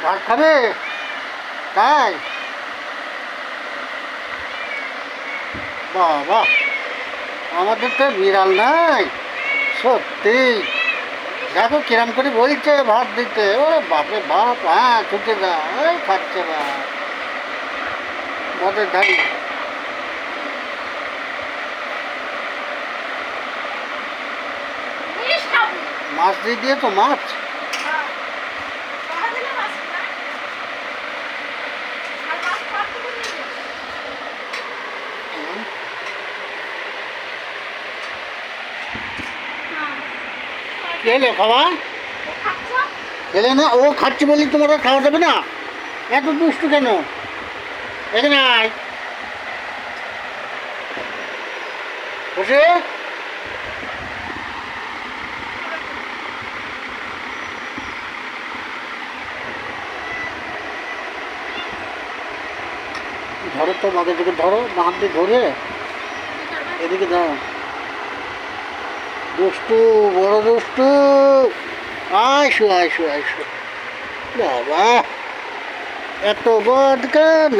ভাত খাবে? তাই? বাবা, আমাদের তো বিড়াল নাই সত্যি। দেখো কিরম করে বলছে ভাত দিতে, ও বাপরে বাপ, হ্যাঁ ছুটে যা, এই খাচ্ছে না মদের ধারি। মাছ দিয়ে দিয়েছো? মাছ খেলে খাওয়া? খেলে না? ও খাচ্ছে বলি তোমার আর খাওয়া যাবে না? এত দুষ্টু কেন? এখানে আয় বসে। ধরো তো মাকে, দিকে ধরো, মা হাত দিয়ে ধরে এদিকে দাও। দুষ্টু, বড় দুষ্টু। আইসো আইসো আইসো। বাবা, এত বদ কেন?